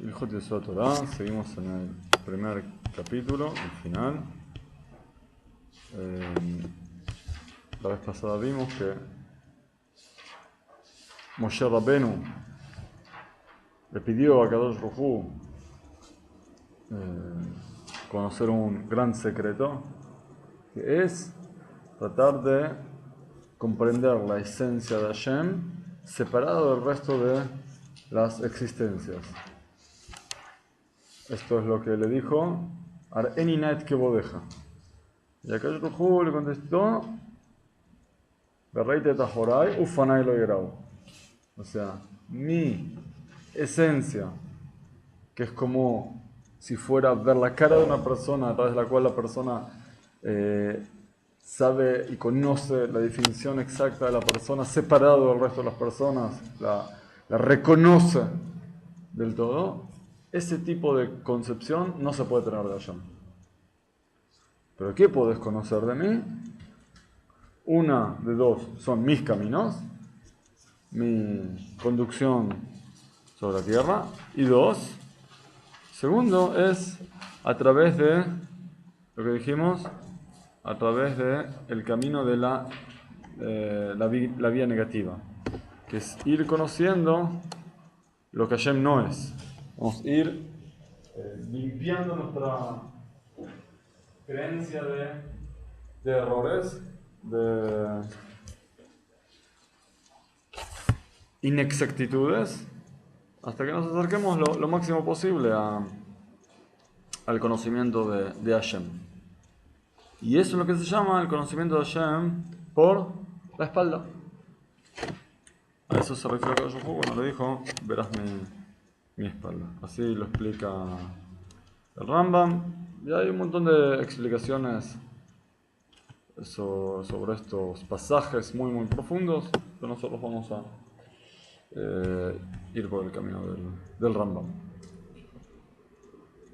Hilchot Yesod Torah, seguimos en el primer capítulo, el final. La vez pasada vimos que Moshe Rabbenu le pidió a Kadosh Baruj Hu conocer un gran secreto, que es tratar de comprender la esencia de Hashem separado del resto de las existencias. Esto es lo que le dijo Ar'eni na'et kevodeja. Y Akadosh Baruj Hu le contestó Bereite tahorai ufanai lo yerau. O sea, mi esencia, que es como si fuera ver la cara de una persona a través de la cual la persona sabe y conoce la definición exacta de la persona, separado del resto de las personas, la reconoce del todo. Ese tipo de concepción no se puede tener de Hashem. ¿Pero qué podés conocer de mí? Una de dos son mis caminos, mi conducción sobre la tierra, y dos, segundo es a través de lo que dijimos, a través de el camino de la vía negativa, que es ir conociendo lo que Hashem no es. Vamos a ir limpiando nuestra creencia de errores, de inexactitudes, hasta que nos acerquemos lo máximo posible al conocimiento de Hashem. Y eso es lo que se llama el conocimiento de Hashem por la espalda. A eso se refiere a Kadosh Baruj Hu cuando le dijo, verás mi espalda. Así lo explica el Rambam. Y hay un montón de explicaciones sobre estos pasajes muy muy profundos, pero nosotros vamos a ir por el camino del Rambam.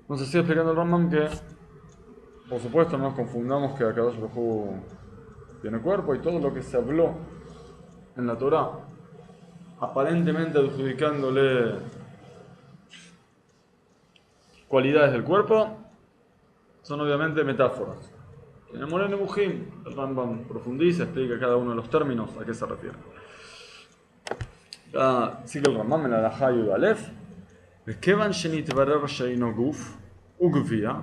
Nos sigue explicando el Rambam que, por supuesto, no nos confundamos que Akadosh Baruj Hu tiene cuerpo, y todo lo que se habló en la Torá, aparentemente adjudicándole cualidades del cuerpo, son obviamente metáforas. En el Moreh Nebuchim, el Rambam profundiza, explica cada uno de los términos a qué se refiere. Sigue el Rambam en la Halachá Yud Alef. וכיוון שנתברר שאינו גוף וגבייה,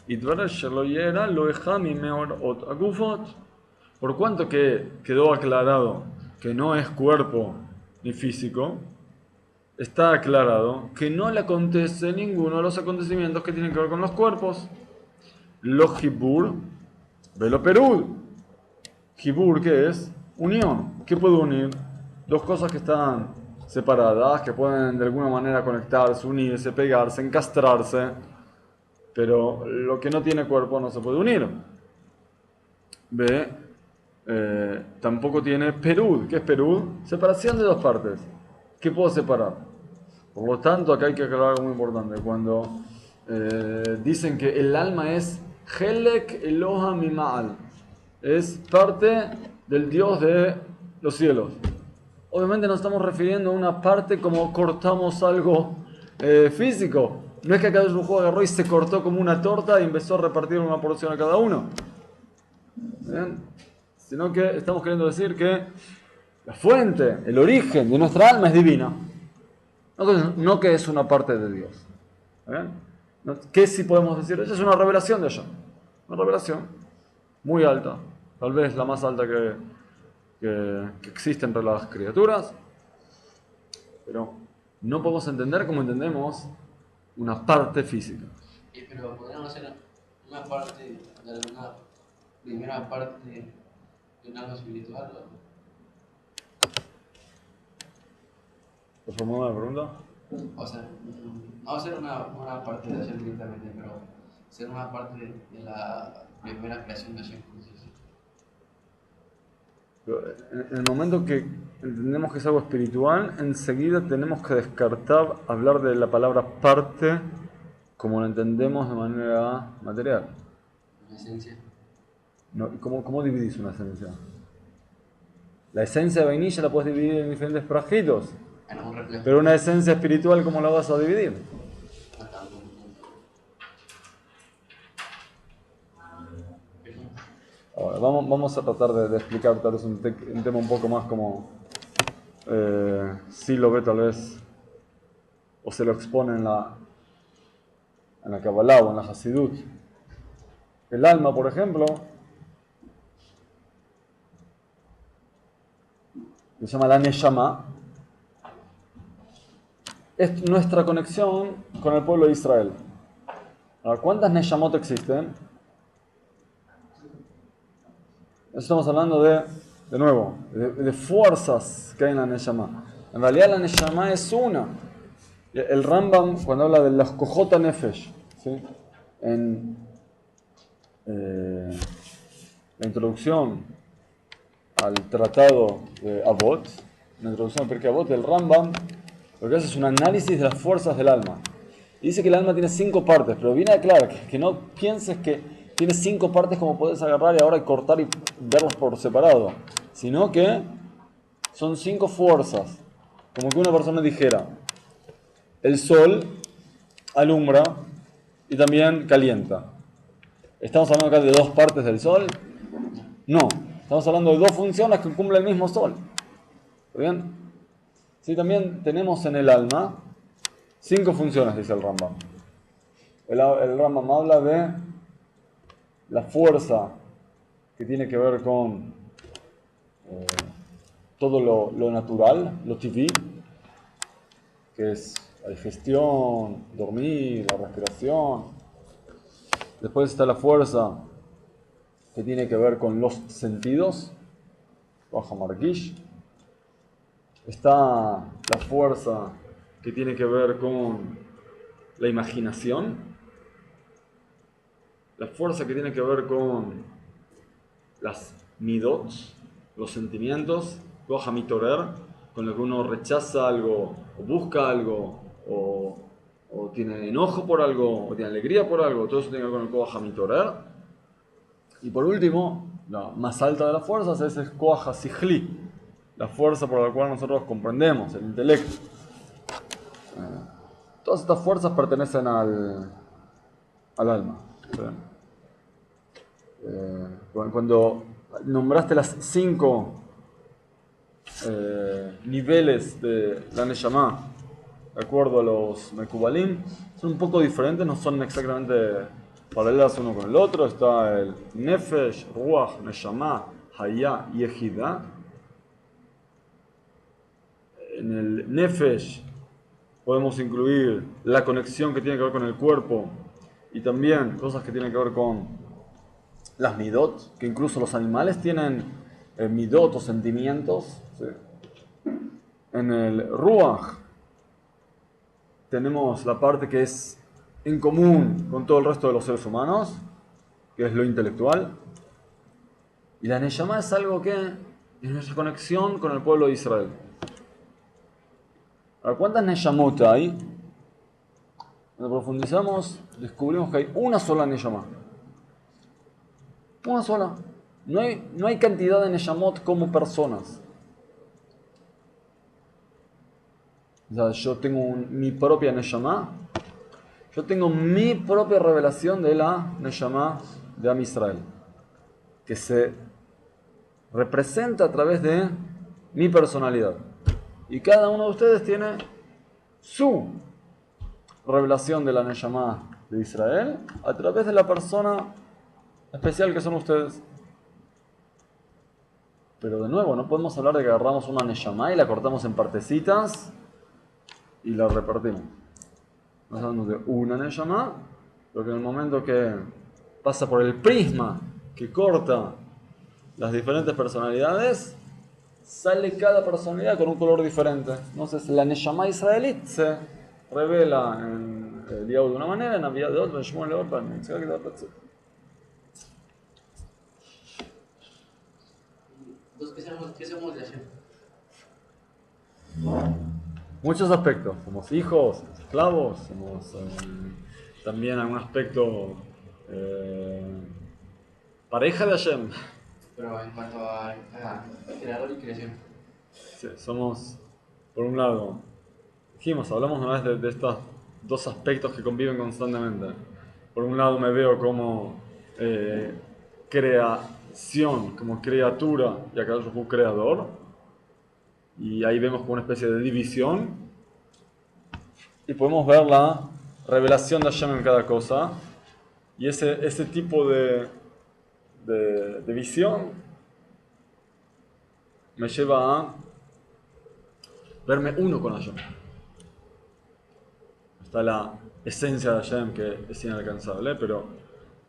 יתברר שלא ירא לא אחד ממאורעות הגופות. Por cuanto que quedó aclarado que no es cuerpo ni físico, está aclarado que no le acontece ninguno de los acontecimientos que tienen que ver con los cuerpos. Lo jibur, velo perud. Jibur, ¿qué es? Unión. ¿Qué puede unir? Dos cosas que están separadas, que pueden de alguna manera conectarse, unirse, pegarse, encastrarse, pero lo que no tiene cuerpo no se puede unir. Tampoco tiene perud. ¿Qué es perud? Separación de dos partes. ¿Qué puedo separar? Por lo tanto, acá hay que aclarar algo muy importante. Cuando dicen que el alma es Helek Eloha Mima'al, es parte del Dios de los cielos. Obviamente nos estamos refiriendo a una parte como cortamos algo físico. No es que Akadosh Baruj Hu agarró y se cortó como una torta y empezó a repartir una porción a cada uno. ¿Bien? Sino que estamos queriendo decir que la fuente, el origen de nuestra alma es divina. No que es una parte de Dios. ¿Bien? ¿Qué sí podemos decir? Esa es una revelación de Hashem. Una revelación muy alta. Tal vez la más alta que existe entre las criaturas. Pero no podemos entender como entendemos una parte física. Pero podríamos hacer una parte de alguna primera parte de un algo espiritual. ¿Te formula la pregunta? O sea, no ser una parte de Hashem directamente, pero ser una parte de la primera creación de Hashem. En el momento que entendemos que es algo espiritual, enseguida tenemos que descartar hablar de la palabra parte como lo entendemos de manera material. ¿Una esencia? No, ¿cómo dividís una esencia? La esencia de vainilla la puedes dividir en diferentes prajitos, pero una esencia espiritual, ¿cómo la vas a dividir? Ahora, vamos a tratar de explicar tal vez un tema un poco más como si lo ve tal vez o se lo expone en la Kabbalah o en la Hasidut. El alma, por ejemplo, se llama la Neshama, es nuestra conexión con el pueblo de Israel. Ahora, ¿cuántas Neshamot existen? Estamos hablando de nuevo, de fuerzas que hay en la Neshama. En realidad la Neshama es una. El Rambam, cuando habla de las Kojot Nefesh, ¿sí? En la introducción al tratado de Avot, en la introducción al Pirkei Avot, el Rambam lo que hace es un análisis de las fuerzas del alma. Y dice que el alma tiene 5 partes, pero viene a aclarar que no pienses que tiene 5 partes como puedes agarrar y ahora cortar y verlas por separado, sino que son 5 fuerzas, como que una persona dijera, el sol alumbra y también calienta. ¿Estamos hablando acá de 2 partes del sol? No, estamos hablando de 2 funciones que cumple el mismo sol. ¿Está bien? Sí, también tenemos en el alma 5 funciones, dice el Rambam. El Rambam habla de la fuerza que tiene que ver con todo lo natural, lo TV, que es la digestión, dormir, la respiración. Después está la fuerza que tiene que ver con los sentidos, Baja Markish. Está la fuerza que tiene que ver con la imaginación, la fuerza que tiene que ver con las midot, los sentimientos, Baja Mitorer, con lo que uno rechaza algo, o busca algo, o tiene enojo por algo, o tiene alegría por algo, todo eso tiene que ver con el Koach HaMitorer. Y por último, la más alta de las fuerzas es el Koach HaSichli, la fuerza por la cual nosotros comprendemos, el intelecto. Todas estas fuerzas pertenecen al alma. Cuando nombraste las 5 niveles de la Neshama, de acuerdo a los Mekubalim, son un poco diferentes, no son exactamente paralelas uno con el otro. Está el Nefesh, Ruach, Neshama, Hayah y Yehidah. En el Nefesh podemos incluir la conexión que tiene que ver con el cuerpo y también cosas que tienen que ver con las midot, que incluso los animales tienen midot o sentimientos. ¿Sí? En el Ruach tenemos la parte que es en común con todo el resto de los seres humanos, que es lo intelectual. Y la Neshama es algo que es nuestra conexión con el pueblo de Israel. Ahora, ¿cuántas Neshamot hay? Cuando profundizamos, descubrimos que hay una sola Neshama. Una sola. No hay cantidad de Neshamot como personas. O sea, yo tengo mi propia Neshama. Yo tengo mi propia revelación de la Neshama de Am Israel, que se representa a través de mi personalidad. Y cada uno de ustedes tiene su revelación de la Neshama de Israel a través de la persona especial que son ustedes. Pero de nuevo, no podemos hablar de que agarramos una Neshama y la cortamos en partecitas y la repartimos. Estamos hablando de una Neshama, pero que en el momento que pasa por el prisma que corta las diferentes personalidades, sale cada personalidad con un color diferente. Entonces la Neshama israelí se revela en el día de una manera, en Navidad de otra, en Shmuel de otra, en Tzedek de otra, etc. Entonces, ¿qué somos de Hashem? Muchos aspectos. Somos hijos, somos esclavos, somos también en un aspecto pareja de Hashem. Pero en cuanto a creador y creación. Sí, somos, por un lado, hablamos una vez de estos 2 aspectos que conviven constantemente. Por un lado me veo como Sion como criatura y Akadosh Baruj Hu creador. Y ahí vemos como una especie de división. Y podemos ver la revelación de Hashem en cada cosa. Y ese tipo de visión me lleva a verme uno con Hashem. Está la esencia de Hashem que es inalcanzable, pero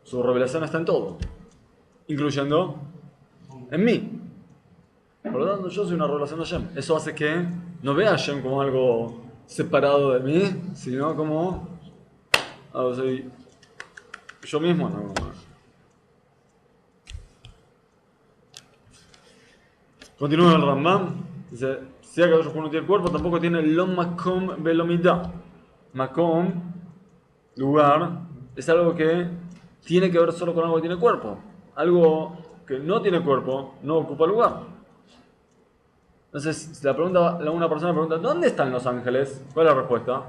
su revelación está en todo, incluyendo en mí. Por lo tanto, yo soy una revelación de Hashem. Eso hace que no vea a Hashem como algo separado de mí, sino como soy yo mismo. No. Continúa el Rambam. Dice, si Akadosh Baruj Hu no tiene cuerpo, tampoco tiene lo makom velomida. Makom, lugar, es algo que tiene que ver solo con algo que tiene cuerpo. Algo que no tiene cuerpo no ocupa lugar. Entonces, si una persona pregunta, ¿dónde están los ángeles? ¿Cuál es la respuesta?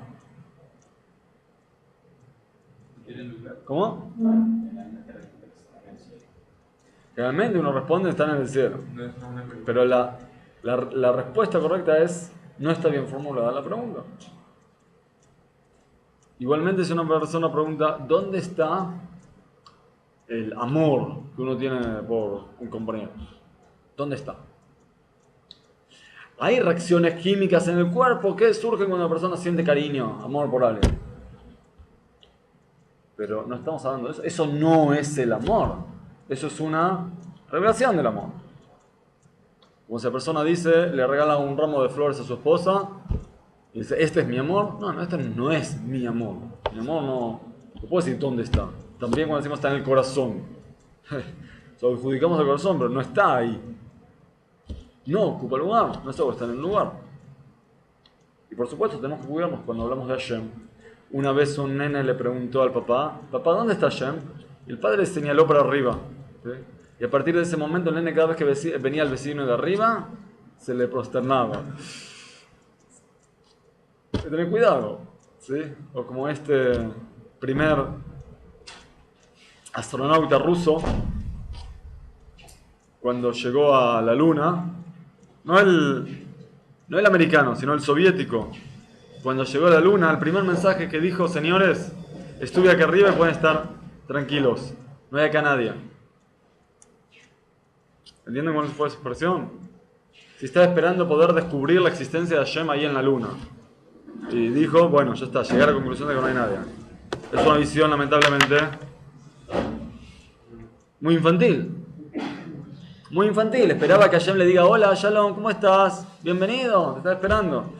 ¿Cómo? Realmente uno responde, están en el cielo. Pero la respuesta correcta es, no está bien formulada la pregunta. Igualmente, si una persona pregunta, ¿dónde está el amor que uno tiene por un compañero? ¿Dónde está? Hay reacciones químicas en el cuerpo que surgen cuando una persona siente cariño, amor por alguien. Pero no estamos hablando de eso. Eso no es el amor. Eso es una revelación del amor. Como si la persona dice, le regala un ramo de flores a su esposa y dice, ¿este es mi amor? No, este no es mi amor. Mi amor no puedo decir dónde está. También cuando decimos está en el corazón. So, adjudicamos el corazón, pero no está ahí. No ocupa lugar, no es algo que está en el lugar. Y por supuesto tenemos que cuidarnos cuando hablamos de Hashem. Una vez un nene le preguntó al papá, ¿dónde está Hashem? Y el padre le señaló para arriba. ¿Sí? Y a partir de ese momento el nene cada vez que venía el vecino de arriba, se le prosternaba. Hay que tener cuidado. ¿Sí? O como este primer astronauta ruso, cuando llegó a la luna, no el americano, sino el soviético. Cuando llegó a la luna, el primer mensaje que dijo, señores, estuve aquí arriba y pueden estar tranquilos, no hay acá nadie. ¿Entienden cuál fue esa expresión? Si estaba esperando poder descubrir la existencia de Hashem ahí en la luna. Y dijo, bueno, ya está, llegué a la conclusión de que no hay nadie. Es una visión, lamentablemente, muy infantil. Muy infantil. Esperaba que Hashem le diga, hola, Shalom, ¿cómo estás? Bienvenido, te estaba esperando.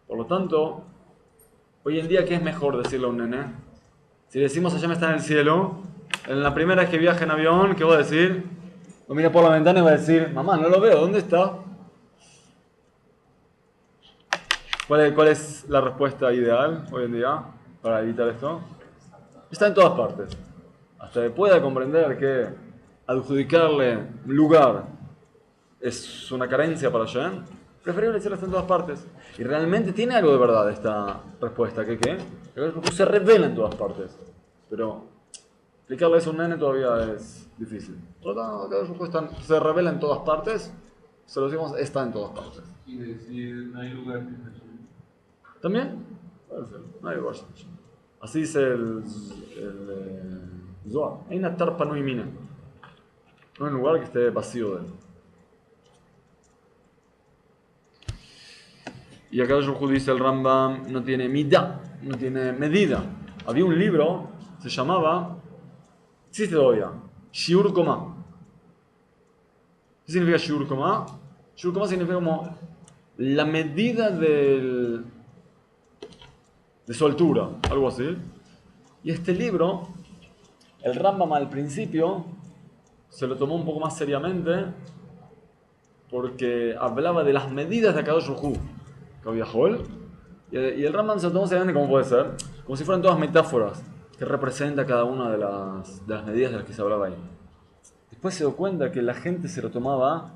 Por lo tanto, hoy en día, ¿qué es mejor decirle a un nene? Si decimos Hashem está en el cielo, en la primera vez que viaje en avión, ¿qué va a decir? Lo mira por la ventana y va a decir, mamá, no lo veo, ¿dónde está? ¿Cuál es la respuesta ideal hoy en día para evitar esto? Está en todas partes. Hasta que pueda comprender que adjudicarle lugar es una carencia para Hashem, preferible decirlo está en todas partes. Y realmente tiene algo de verdad esta respuesta, que se revela en todas partes. Pero explicarle eso a un nene todavía es difícil. Por lo tanto, cada respuesta se revela en todas partes, se lo decimos, está en todas partes. Y decir, no hay lugar. ¿También? No hay lugar. Así dice el Zohar. Hay una tarpa no imina. No hay lugar que esté vacío de él. Y acá dice el Rambam, no tiene midá, no tiene medida. Había un libro, se llamaba, existe todavía, Shiur Komá. ¿Qué significa Shiur Komá? Shiur Komá significa como la medida de su altura, algo así. Y este libro, el Rambam al principio se lo tomó un poco más seriamente porque hablaba de las medidas de Akadosh Baruj Hu. Y el Rambam se lo tomó seriamente, como puede ser, como si fueran todas metáforas que representa cada una de las medidas de las que se hablaba ahí. Después se dio cuenta que la gente se lo tomaba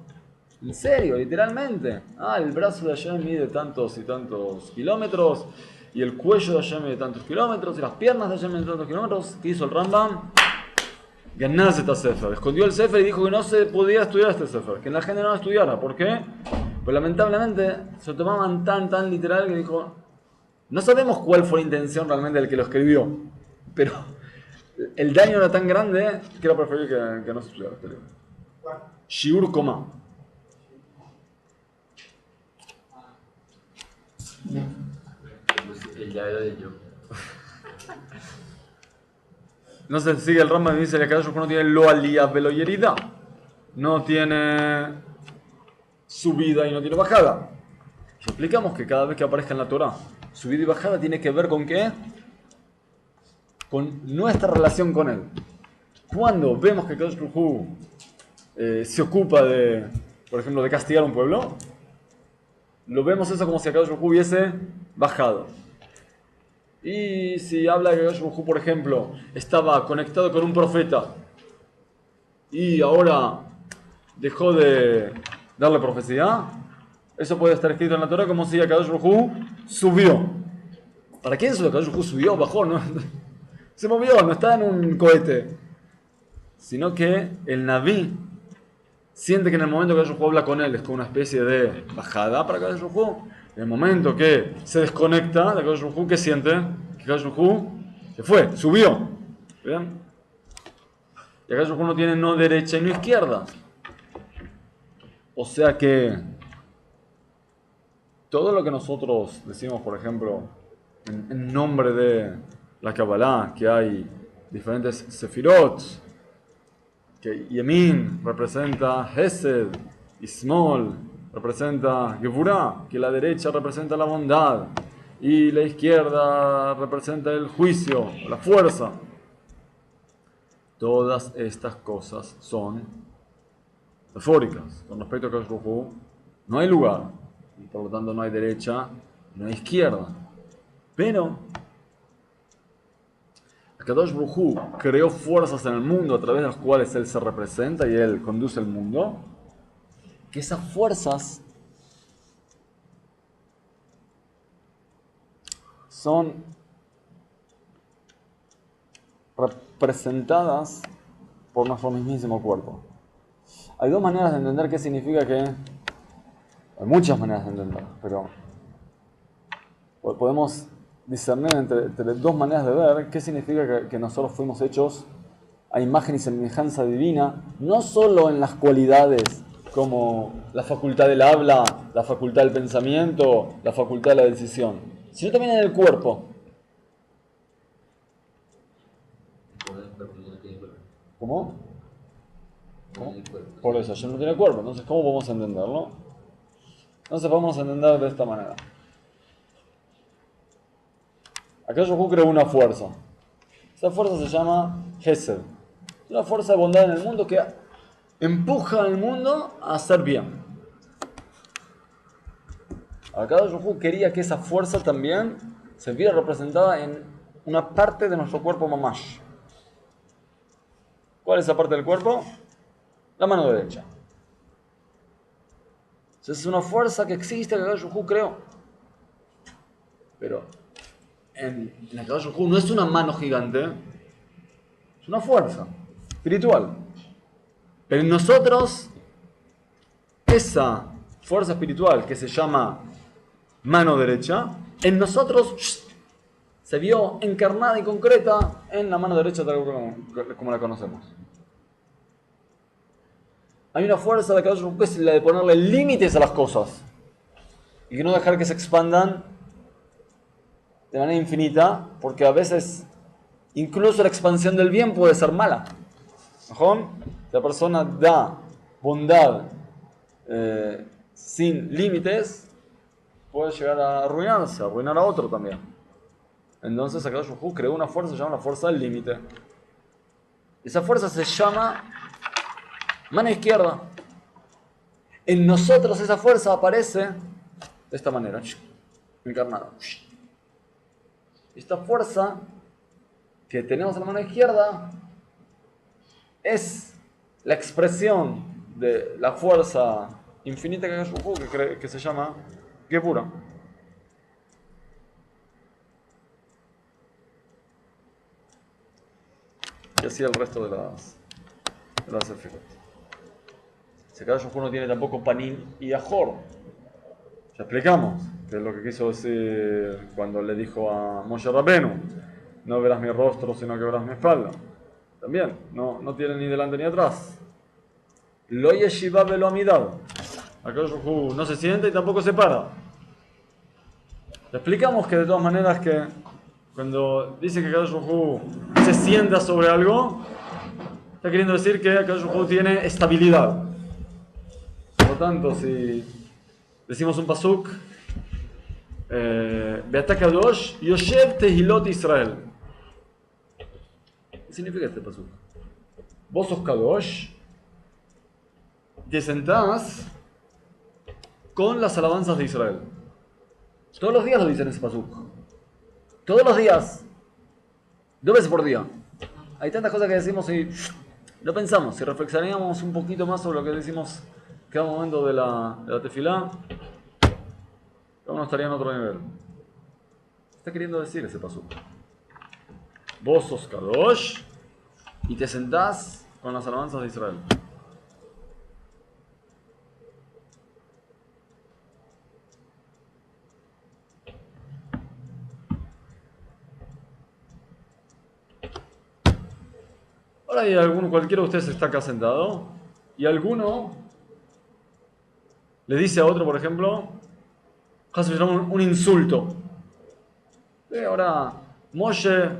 en serio, literalmente. El brazo de Hashem mide tantos y tantos kilómetros, y el cuello de Hashem mide tantos kilómetros, y las piernas de Hashem miden tantos kilómetros. ¿Qué hizo el Rambam? Ganás esta Sefer. Escondió el Sefer y dijo que no se podía estudiar este Sefer, que la gente no lo estudiara. ¿Por qué? Pues lamentablemente se lo tomaban tan literal que dijo, no sabemos cuál fue la intención realmente del que lo escribió, pero el daño era tan grande que era preferible que no se estudiara este libro. Shiur Koma. El llave de yo. No se sigue el Rambam y dice que Akadosh Baruj Hu no tiene lo aliyah velo yerida. No tiene subida y no tiene bajada. Y explicamos que cada vez que aparezca en la Torah, subida y bajada tiene que ver con ¿qué? Con nuestra relación con Él. Cuando vemos que Akadosh Baruj Hu se ocupa de, por ejemplo, de castigar a un pueblo, lo vemos eso como si Akadosh Baruj Hu hubiese bajado. Y si habla de que Akadosh Baruj Hu, por ejemplo, estaba conectado con un profeta y ahora dejó de darle profecía, eso puede estar escrito en la Torah como si Akadosh Baruj Hu subió. ¿Para qué eso? Akadosh Baruj Hu subió, bajó, no, se movió, no está en un cohete. Sino que el Naví siente que en el momento que Akadosh Baruj Hu habla con él es como una especie de bajada para Akadosh Baruj Hu. En el momento que se desconecta de Akadosh Baruj Hu, ¿qué siente? Que Akadosh Baruj Hu se fue, subió. ¿Bien? Y Akadosh Baruj Hu no tiene no derecha y no izquierda. O sea que todo lo que nosotros decimos, por ejemplo, en nombre de la Kabbalah, que hay diferentes sefirot, que Yemin representa Hesed y Smol representa Gevurah, que la derecha representa la bondad y la izquierda representa el juicio, la fuerza. Todas estas cosas son metafóricas. Con respecto a Akadosh Baruj Hu, no hay lugar, y por lo tanto no hay derecha, no hay izquierda. Pero Akadosh Baruj Hu creó fuerzas en el mundo a través de las cuales Él se representa y Él conduce el mundo, que esas fuerzas son representadas por nuestro mismísimo cuerpo. Hay dos maneras de entender qué significa que... Hay muchas maneras de entender, pero podemos discernir entre dos maneras de ver qué significa que nosotros fuimos hechos a imagen y semejanza divina, no solo en las cualidades como la facultad del habla, la facultad del pensamiento, la facultad de la decisión, sino también en el cuerpo. ¿Cómo? ¿Cómo? Por eso, Hashem no tiene cuerpo, entonces ¿cómo podemos entenderlo? Entonces vamos a entender de esta manera. Akadosh Baruj Hu creó una fuerza. Esa fuerza se llama Hesed. Es una fuerza de bondad en el mundo que empuja al mundo a hacer bien. Akadosh Baruj Hu quería que esa fuerza también se viera representada en una parte de nuestro cuerpo mamash. ¿Cuál es esa parte del cuerpo? La mano derecha. Entonces es una fuerza que existe que Akadosh Baruj Hu creó. Pero en Akadosh Baruj Hu no es una mano gigante, es una fuerza espiritual. Pero en nosotros, esa fuerza espiritual que se llama mano derecha, en nosotros se vio encarnada y concreta en la mano derecha tal como la conocemos. Hay una fuerza de Akadosh Baruj Hu que es la de ponerle límites a las cosas y que no dejar que se expandan de manera infinita, porque a veces incluso la expansión del bien puede ser mala. ¿No? Si la persona da bondad sin límites, puede llegar a arruinarse, a arruinar a otro también. Entonces Akadosh Baruj Hu creó una fuerza que se llama la fuerza del límite. Esa fuerza se llama mano izquierda. En nosotros esa fuerza aparece de esta manera, encarnada. Esta fuerza que tenemos en la mano izquierda es la expresión de la fuerza infinita que se llama Gevurah. Y así el resto de las la Sefirot. Si Akadosh Baruj Hu no tiene tampoco Panim y Ajor. Ya explicamos que es lo que quiso decir cuando le dijo a Moshe Rabenu: no verás mi rostro, sino que verás mi espalda. También, no tiene ni delante ni atrás. Lo yeshiva velo amidad. Akadosh Baruj Hu no se sienta y tampoco se para. Le explicamos que de todas maneras que cuando dice que Akadosh Baruj Hu se sienta sobre algo, está queriendo decir que Akadosh Baruj Hu tiene estabilidad. Por lo tanto, si decimos un pasuk, Beata Kadosh Yoshev Tehilot Israel. ¿Qué significa este pasuk? Vos sos Kadosh, te sentás con las alabanzas de Israel. Todos los días lo dicen ese pasuk. Todos los días. 2 veces por día. Hay tantas cosas que decimos y no pensamos. Si reflexionaríamos un poquito más sobre lo que decimos cada momento de la tefilá, cada uno estaría en otro nivel. ¿Qué está queriendo decir ese pasuk? Vos sos Kadosh y te sentás con las alabanzas de Israel. Ahora hay cualquiera de ustedes está acá sentado y alguno le dice a otro, por ejemplo, un insulto. Ahora Moshe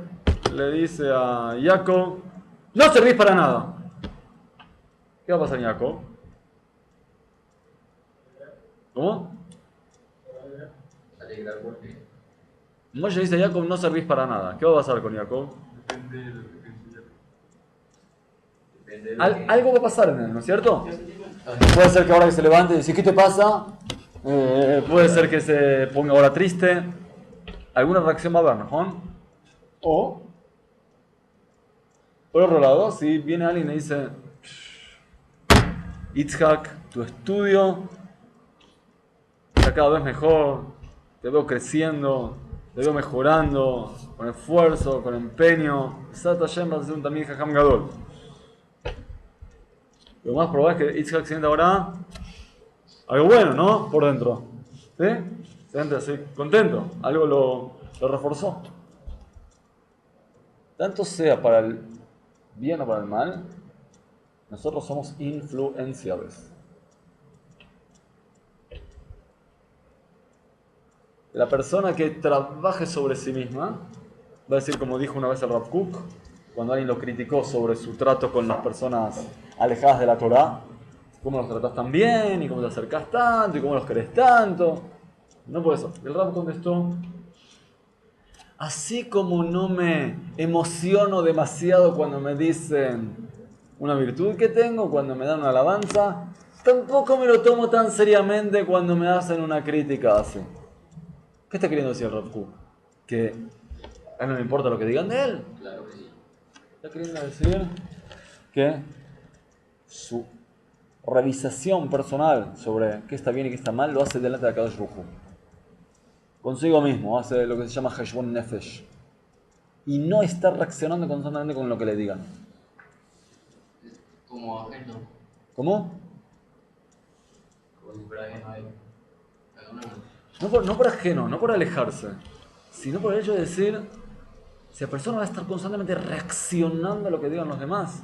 le dice a Jacob: no servís para nada. ¿Qué va a pasar en Jacob? ¿Cómo? Moshe dice a Jacob: no servís para nada. ¿Qué va a pasar con Jacob? Depende de lo que piense ya. Algo va a pasar en él, ¿no es cierto? Puede ser que ahora que se levante y dice: ¿qué te pasa? Puede ser que se ponga ahora triste. Alguna reacción va a haber, ¿no? O, por otro lado, si viene alguien y le dice: Itzhak, tu estudio está cada vez mejor, te veo creciendo, te veo mejorando, con esfuerzo, con empeño. Sat Hashem, vas a ser un también Jajam Gadol. Lo más probable es que Itzhak se sienta ahora algo bueno, ¿no? Por dentro. ¿Sí? Se siente así, contento. Algo lo reforzó. Tanto sea para el bien o para el mal, nosotros somos influenciables. La persona que trabaje sobre sí misma va a decir, como dijo una vez el Rav Kook, cuando alguien lo criticó sobre su trato con las personas alejadas de la Torá: cómo los tratás tan bien, y cómo te acercás tanto, y cómo los querés tanto. No puede ser. El Rav contestó: así como no me emociono demasiado cuando me dicen una virtud que tengo, cuando me dan una alabanza, tampoco me lo tomo tan seriamente cuando me hacen una crítica así. ¿Qué está queriendo decir el Rav Kook? ¿Que a él no le importa lo que digan de él? Claro que sí. Está queriendo decir que su revisación personal sobre qué está bien y qué está mal lo hace delante de Akadosh Baruj Hu. Consigo mismo, hace lo que se llama Heshbon Nefesh. Y no está reaccionando constantemente con lo que le digan. Como ajeno. ¿Cómo? Como si fuera ajeno a él. No por ajeno, no por alejarse, sino por el hecho de decir: si la persona va a estar constantemente reaccionando a lo que digan los demás,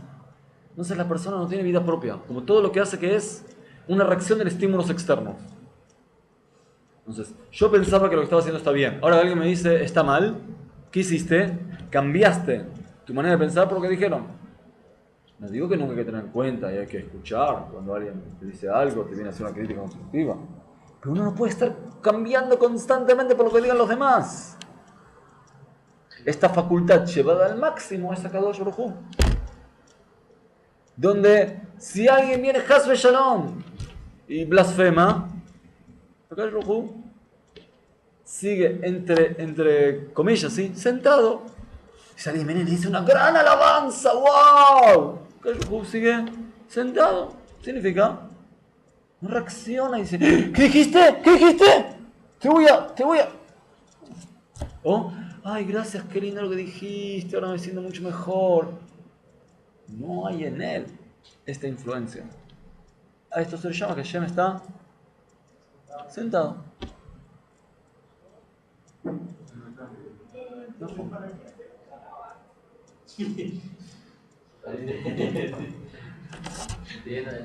entonces la persona no tiene vida propia, como todo lo que hace, que es una reacción de estímulos externos. Entonces, yo pensaba que lo que estaba haciendo está bien. Ahora alguien me dice: está mal. ¿Qué hiciste? Cambiaste tu manera de pensar por lo que dijeron. No digo que nunca hay que tener en cuenta y hay que escuchar cuando alguien te dice algo, te viene a hacer una crítica constructiva. Pero uno no puede estar cambiando constantemente por lo que digan los demás. Esta facultad llevada al máximo es Akadosh Baruj Hu, donde si alguien viene Has Shalom y blasfema, Akadosh Baruj Hu sigue entre comillas, ¿sí?, sentado. Si alguien viene y le dice una gran alabanza, ¡wow!, Akadosh Baruj Hu sigue sentado. Significa, no reacciona y dice: ¿qué dijiste? ¿Qué dijiste? Te voy a... O: ay, gracias, qué lindo lo que dijiste, ahora me siento mucho mejor. No hay en él. esta influencia. A esto se le llama que Hashem está sentado.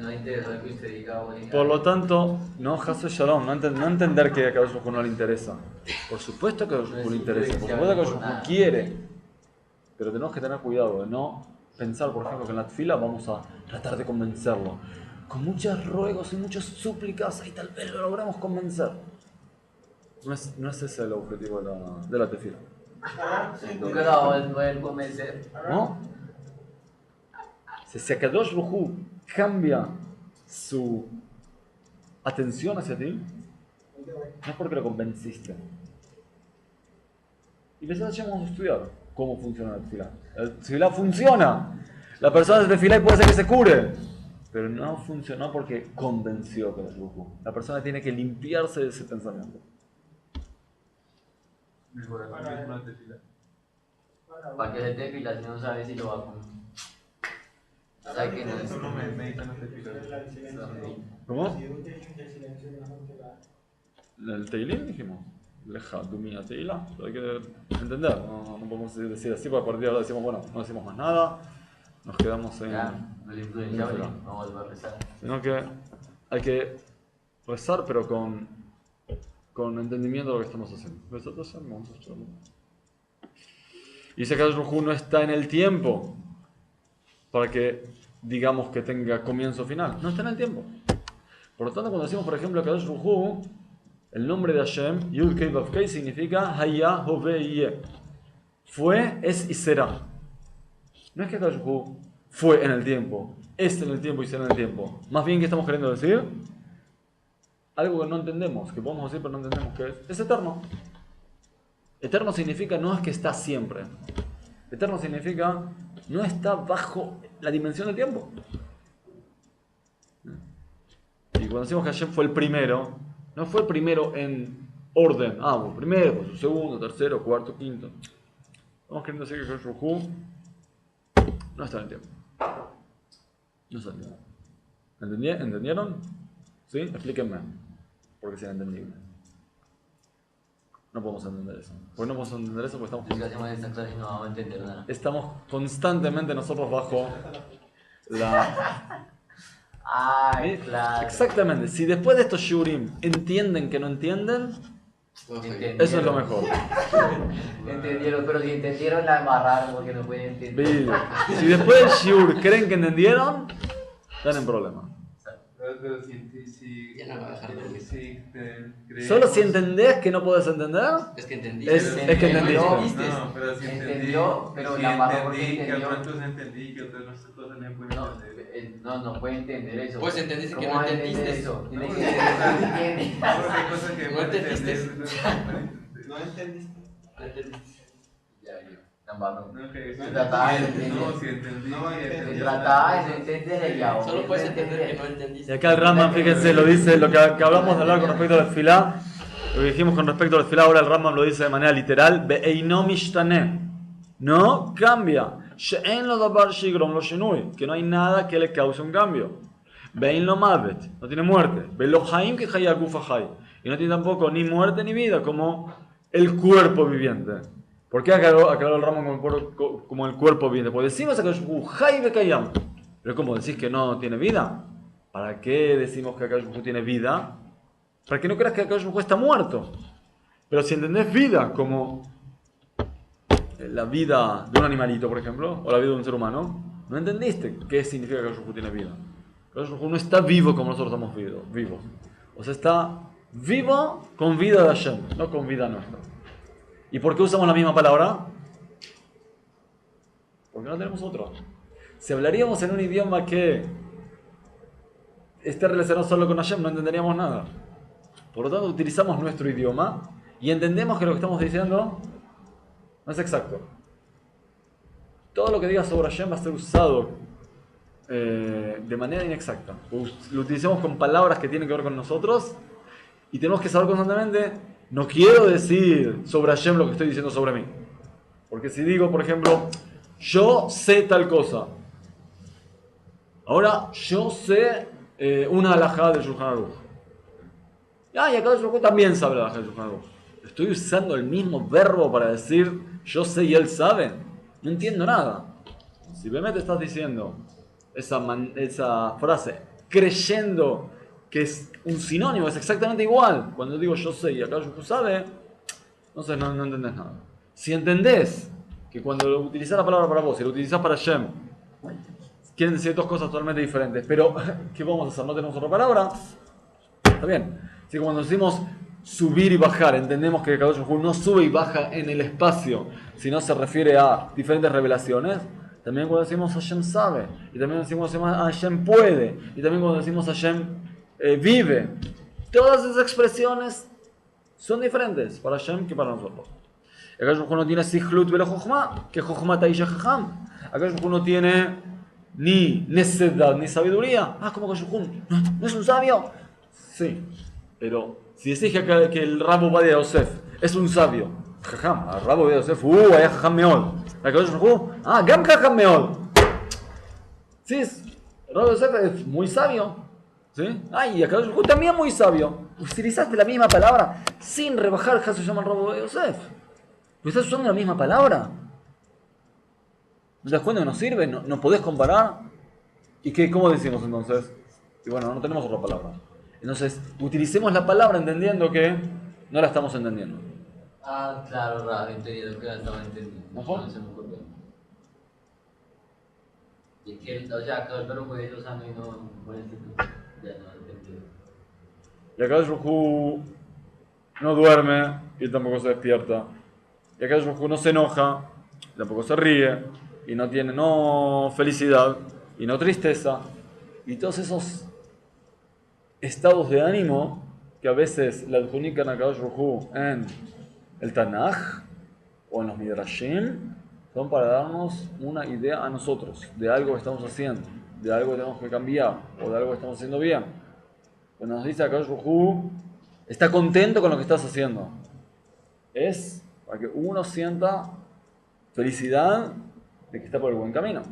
No interesa que usted diga hoy. Por lo tanto, no, Hasu Shalom, no entender que a Kadosh Baruj Hu no le interesa. Por supuesto que a Kadosh Baruj Hu le interesa, por supuesto que Kadosh Baruj Hu quiere. Pero tenemos que tener cuidado de no pensar, por ejemplo, que en la tefila vamos a tratar de convencerlo. Con muchos ruegos y muchas súplicas, y tal vez lo logramos convencer. No es ese el objetivo de la tefila. Nunca la vamos a poder convencer. ¿No? Si a Kadosh Baruj Hu cambia su atención hacia ti, no es porque lo convenciste. Y pensás, vamos a estudiar cómo funciona la tefilá. La tefilá funciona. La persona se tefilá y puede ser que se cure. Pero no funcionó porque convenció a Kadosh Baruj Hu. La persona tiene que limpiarse de ese pensamiento. Mejorar también una tefila. Para que se tefila si no sabe si lo va a comer. ¿Sabe que no es? Uno medita en la tefila. ¿Cómo? El Teilim dijimos. Leja, Dumia, Teila. Hay que entender. No podemos decir así, porque a partir de ahora decimos, bueno, no decimos más nada. Nos quedamos en. Ya, nos influenciamos y vamos a rezar. Sino que hay que rezar, pero con entendimiento de lo que estamos haciendo. Y ese Kadosh Baruj Hu no está en el tiempo para que digamos que tenga comienzo final. No está en el tiempo. Por lo tanto, cuando decimos, por ejemplo, Kadosh Baruj Hu, el nombre de Hashem, Yud Kei Vav Kei, significa Haya Hove Ye. Fue, es y será. No es que Kadosh Baruj Hu fue en el tiempo, es en el tiempo y será en el tiempo. Más bien, ¿qué estamos queriendo decir? Algo que no entendemos, que podemos decir pero no entendemos qué es. Es eterno. Eterno significa no es que está siempre. Eterno significa no está bajo la dimensión del tiempo. Y cuando decimos que Hashem fue el primero, no fue el primero en orden. Primero, pues, segundo, tercero, cuarto, quinto. Estamos queriendo decir que Kadosh Baruj Hu no está en el tiempo. No está en el tiempo. ¿Entendieron? ¿Sí? Explíquenme. Porque sea entendible. No podemos entender eso. ¿Por qué no podemos entender eso? Porque Si hacemos esta clase no vamos a entender nada. estamos constantemente nosotros bajo la... Ay, claro. Exactamente. Si después de estos shurim entienden que no entienden, eso es lo mejor. Entendieron, pero si entendieron la embarraron porque no pueden entender. Bien. Si después del shur creen que entendieron, están en problema. Pero Ya no va a dejar de dormir. Solo si entendés que no podés entender, Es que entendiste. es que entendiste. No, pero si Entendió, pero si la embarró porque entendí, que entendió. pronto entendí que otras cosas no pueden entender. No puede entender eso. Pues entendiste que ¿Cómo no va a entender entendiste. eso? Tiene que entender que entiende. Hay cosas que No pueden entendiste. entender, otras no pueden entender. No entendiste. No entendiste. Ya, la embarró. No, que Se trataba de entender. no, si entendí, No, Se entendí. trataba de entender ya. Solo puedes entender que no entendiste. Y acá el Rambam, fíjense, lo dice, lo que hablamos de hablar con respecto al Tefilá, lo que dijimos con respecto al Tefilá, ahora el Rambam lo dice de manera literal, Be'eino mishtane, no cambia, She'en lo davar shigrom lo shinui, que no hay nada que le cause un cambio, Be'in lo mavet, no tiene muerte, Be'lo haim que haya gufa hay, y no tiene tampoco ni muerte ni vida como el cuerpo viviente. ¿Por qué aclaró el Rambam como el cuerpo viviente? Porque decimos que es Hay Bekayam, pero como decís que no tiene vida, ¿para qué decimos que Akash Baruj Hu tiene vida? Para que no creas que Akash Baruj Hu está muerto. Pero si entendés vida como la vida de un animalito, por ejemplo, o la vida de un ser humano, no entendiste qué significa que Akash Baruj Hu tiene vida. Akash Baruj Hu no está vivo como nosotros estamos vivos. O sea, está vivo con vida de Hashem, no con vida nuestra. ¿Y por qué usamos la misma palabra? Porque no tenemos otro. Si hablaríamos en un idioma que esté relacionado solo con Hashem, no entenderíamos nada. Por lo tanto, utilizamos nuestro idioma y entendemos que lo que estamos diciendo no es exacto. Todo lo que diga sobre Hashem va a ser usado de manera inexacta. Lo utilizamos con palabras que tienen que ver con nosotros y tenemos que saber constantemente, no quiero decir sobre Hashem lo que estoy diciendo sobre mí. Porque si digo, por ejemplo, yo sé tal cosa, Ahora yo sé una halajá del Shulchan Aruch. Y acá el Shulchan también sabe la halajá del Shulchan Aruch. Estoy usando el mismo verbo para decir yo sé y él sabe. No entiendo nada. Si realmente estás diciendo esa frase creyendo que es un sinónimo, es exactamente igual. Cuando digo yo sé y acá yo sabe, entonces no entendés nada. Si entendés que cuando utilizás la palabra para vos y la utilizás para Shem, quieren decir dos cosas totalmente diferentes, pero ¿qué vamos a hacer? ¿No tenemos otra palabra? Está bien. Así que cuando decimos subir y bajar, entendemos que Kadosh Baruj Hu no sube y baja en el espacio, sino se refiere a diferentes revelaciones. También cuando decimos Hashem sabe, y también decimos Hashem puede, y también cuando decimos Hashem vive. Todas esas expresiones son diferentes para Hashem que para nosotros. Acá no tiene Sichlut velo Jochma, que Jochma Taisha Jajam. Acá no tiene ni necedad ni sabiduría. ¿Cómo que no es un sabio? Sí, pero si decís que el Rabo Badia Yosef es un sabio, Jajam, el Rabo Badia Yosef, allá Jajam Meol. Acá Gam Jajam Meol. Sí, el Rabo Yosef es muy sabio. ¿Sí? Y acá también muy sabio. Utilizaste la misma palabra sin rebajar el se llama el Rabo Badia Yosef. Pero estás usando la misma palabra. ¿No te das cuenta que no sirve? ¿No podés comparar? ¿Y cómo decimos entonces? Y bueno, no tenemos otra palabra. Entonces, utilicemos la palabra entendiendo que no la estamos entendiendo. Claro, Rab, entendí lo que estaba entendiendo. ¿Mejor? Se me ocurrió. Y es que, o sea, todo el perro puede ir usando y no ya no entendí. Y acá el Rujú no duerme y tampoco se despierta. Y acá el Rujú no se enoja, tampoco se ríe, y no tiene felicidad y no tristeza. Y todos esos estados de ánimo que a veces le adjudican a Kadosh Baruj Hu en el Tanaj o en los Midrashim son para darnos una idea a nosotros de algo que estamos haciendo, de algo que tenemos que cambiar o de algo que estamos haciendo bien. Cuando nos dice a Kadosh Baruj Hu, está contento con lo que estás haciendo, es para que uno sienta felicidad de que está por el buen camino.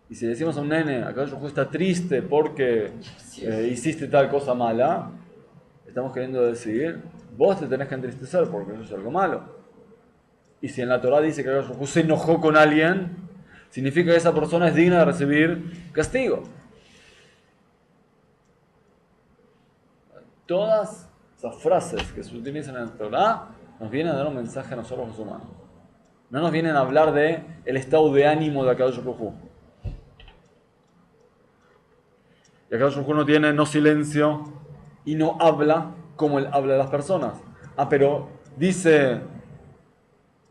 Y si decimos a un nene, acá yo está triste porque hiciste tal cosa mala, estamos queriendo decir, vos te tenés que entristecer porque eso es algo malo. Y si en la Torah dice que acá se enojó con alguien, significa que esa persona es digna de recibir castigo. Todas esas frases que se utilizan en la Torah nos vienen a dar un mensaje a nosotros los humanos. No nos vienen a hablar de el estado de ánimo de Akadosh Baruj Hu. Y Akadosh Baruj Hu no tiene silencio y no habla como él habla a las personas. Pero dice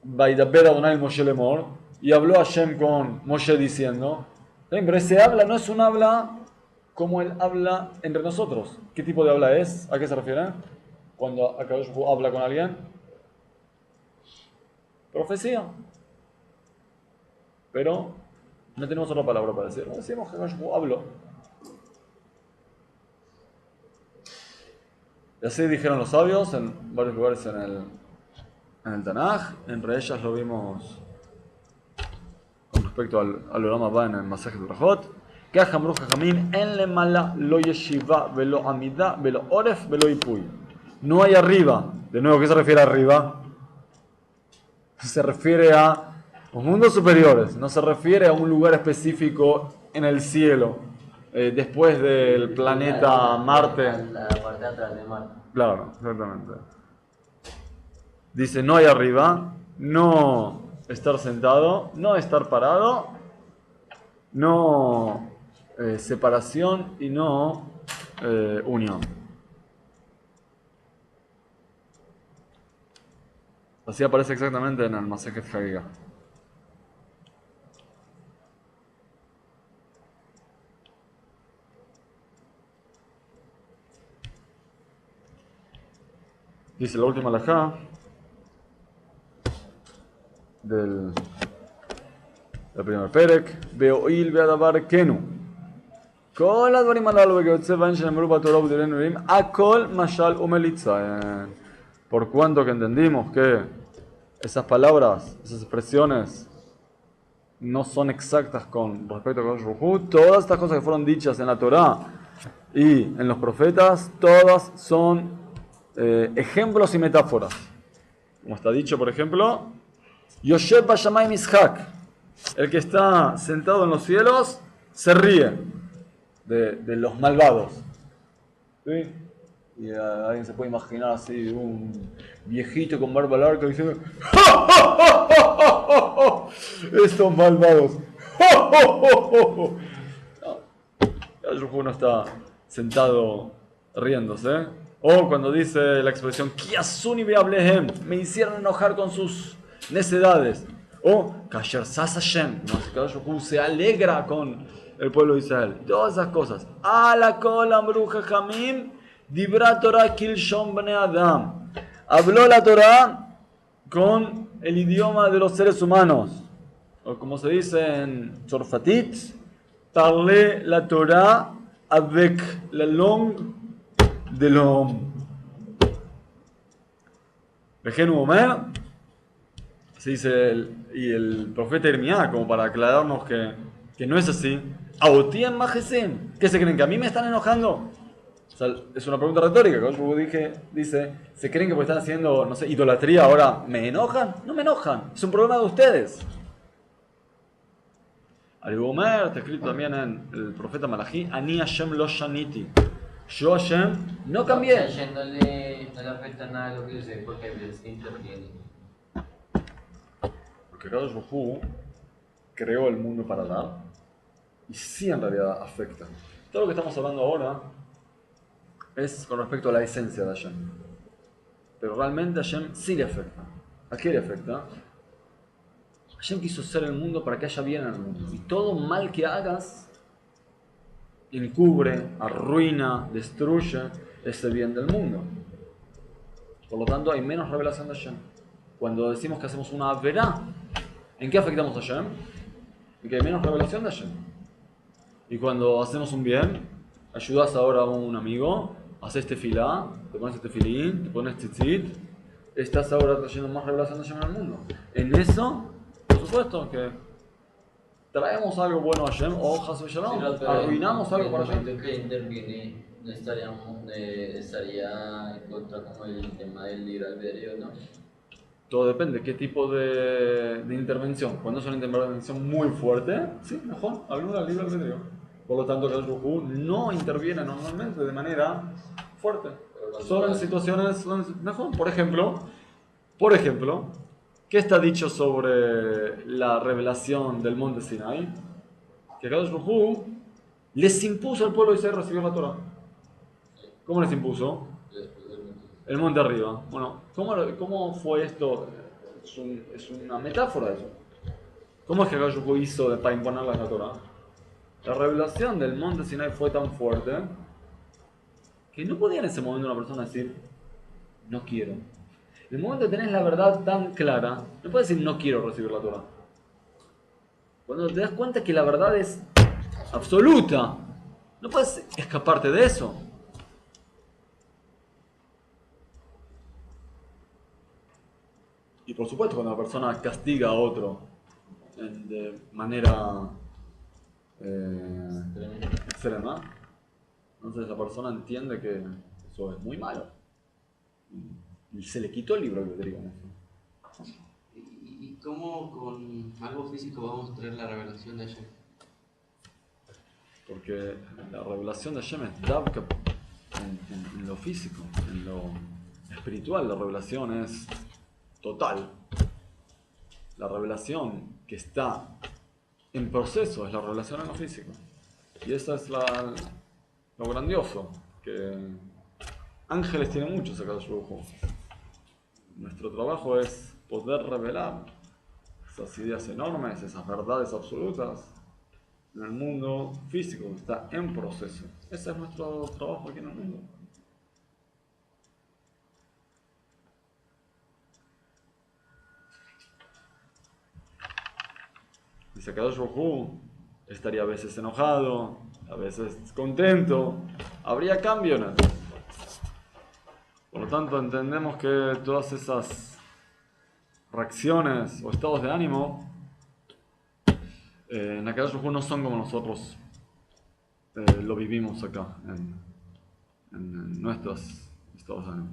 Vaidaber Adonai Moshe Lemor y habló Hashem con Moshe diciendo, pero ese habla no es un habla como él habla entre nosotros. ¿Qué tipo de habla es? ¿A qué se refiere? Cuando Akadosh Baruj Hu habla con alguien. Profecía. Pero no tenemos otra palabra para decir. Decimos que Akadosh Baruj Hu habló. Y así dijeron los sabios en varios lugares en el Tanaj. Entre ellas lo vimos con respecto al Olam Haba en el Masejet Brajot. Que Amru Jajamim en le mala lo yeshiva velo amida velo oref velo ipuy. No hay arriba. De nuevo, ¿qué se refiere a arriba? Se refiere a los mundos superiores. No se refiere a un lugar específico en el cielo. Después del planeta Marte. La parte de atrás de Marte. Claro, exactamente. Dice, no hay arriba, no estar sentado, no estar parado, no separación y no unión. Así aparece exactamente en el Masejet Hagigah. Dice la última halajá del primer perek, Beoil be'adavar kenu. Kol advarim halalu ve'geotzevan shenemru b'Torah u'b'divrei nevi'im, akol mashal u'melitza. Por cuanto que entendimos que esas palabras, esas expresiones no son exactas con respecto a Kadosh Baruj Hu. Todas estas cosas que fueron dichas en la Torá y en los profetas, todas son ejemplos y metáforas. Como está dicho, por ejemplo, Yoshev Bashamay Mishak, el que está sentado en los cielos, se ríe de los malvados. ¿Sí? Y alguien se puede imaginar así, un viejito con barba larga diciendo ¡Ja, ja, ja, ja, ja, ja! Estos malvados. ¡Ja, ja, ja, ja! No, no está sentado riéndose. O cuando dice la expresión Kiasuni beablehem, me hicieron enojar con sus necedades. O Kasher Sas Hashem, no, se alegra con el pueblo de Israel. Todas esas cosas. Ala kol amru jajamim dibra Torah kilshon bnei adam. Habló la Torah con el idioma de los seres humanos. O como se dice en Tzorfatit, parle la Torah avec la langue de l'homme. Vejenu Omer, se dice, y el profeta Irmiá, como para aclararnos que no es así. Aotien majesim, ¿qué se creen? ¿Que a mí me están enojando? O sea, es una pregunta retórica. Dice, ¿se creen que porque están haciendo, no sé, idolatría ahora me enojan? No me enojan, es un problema de ustedes. Al-Gomer está escrito también en el profeta Malachi, Ani Hashem lo shaniti. Yo Hashem no cambié. A Hashem no le afecta nada lo que dice porque es que interviene. Porque Kadosh Baruj Hu creó el mundo para dar y sí en realidad afecta. Todo lo que estamos hablando ahora es con respecto a la esencia de Hashem. Pero realmente Hashem sí le afecta. ¿A qué le afecta? Hashem quiso hacer el mundo para que haya bien en el mundo. Y todo mal que hagas encubre, arruina, destruye ese bien del mundo. Por lo tanto hay menos revelación de Hashem. Cuando decimos que hacemos una verá, ¿en qué afectamos a Hashem? En que hay menos revelación de Hashem. Y cuando hacemos un bien, ayudas ahora a un amigo, haces tefilá, te pones tefilín, te pones tzitzit, estás ahora trayendo más revelación de Hashem en el mundo. En eso, por supuesto que traemos algo bueno a Hashem, o Hashem Shalom, arruinamos algo para Hashem. En el momento que interviene, no estaría en contra como el tema del libre albedrío, ¿no? Todo depende, qué tipo de intervención. Cuando es una intervención muy fuerte, sí, mejor, habla del libre albedrío. Por lo tanto, Kadosh Baruj Hu no interviene normalmente de manera fuerte. Solo en situaciones mejor. Por ejemplo, ¿qué está dicho sobre la revelación del monte Sinai? Que Kadosh Baruj Hu les impuso al pueblo de Israel recibir la Torah. ¿Cómo les impuso? El monte arriba. Bueno, ¿cómo fue esto? Es una metáfora de eso. ¿Cómo es que Kadosh Baruj Hu hizo para imponerles la Torah? La revelación del monte Sinai fue tan fuerte que no podía en ese momento una persona decir no quiero. En el momento que tenés la verdad tan clara, no puedes decir no quiero recibir la Torah. Cuando te das cuenta que la verdad es absoluta, no puedes escaparte de eso. Y por supuesto, cuando una persona castiga a otro de manera extrema, entonces la persona entiende que eso es muy malo. Y se le quitó el libre albedrío en eso. ¿Y cómo con algo físico vamos a traer la revelación de Hashem? Porque la revelación de Hashem es Davka en lo físico, en lo espiritual. La revelación es total. La revelación que está en proceso es la revelación en lo físico. Y eso es lo grandioso, que ángeles tienen muchos acá de Baruj Hu. Nuestro trabajo es poder revelar esas ideas enormes, esas verdades absolutas en el mundo físico que está en proceso. Ese es nuestro trabajo aquí en el mundo. Dice Kadosh Baruj Hu estaría a veces enojado, a veces contento, habría cambio en él. Por lo tanto, entendemos que todas esas reacciones o estados de ánimo En Akadosh Baruj Hu no son como nosotros lo vivimos acá, en nuestros estados de ánimo.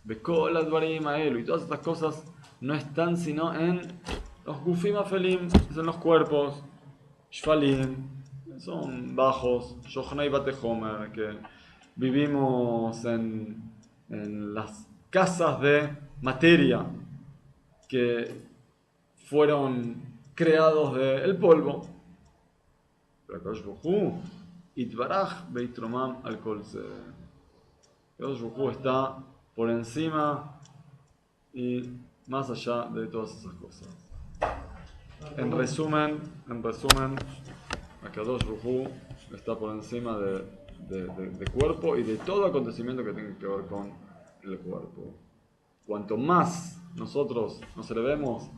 Bekol Advarim Aelu, y todas estas cosas no están sino en los Gufim Afelim, en los cuerpos, Shfalim, son bajos, Yohnai Batehomer, que vivimos en las casas de materia que fueron creados del polvo. Pero Akadosh Baruj Hu, Itbaraj Beitromam al Kolse. Akadosh Baruj Hu está por encima y más allá de todas esas cosas. En resumen, Akadosh Baruj Hu está por encima de cuerpo y de todo acontecimiento que tenga que ver con el cuerpo. Cuanto más nosotros nos elevemos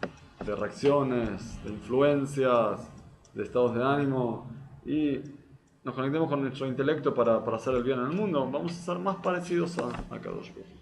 de reacciones, de influencias, de estados de ánimo y nos conectemos con nuestro intelecto para hacer el bien en el mundo, vamos a ser más parecidos a Akadosh Baruj Hu.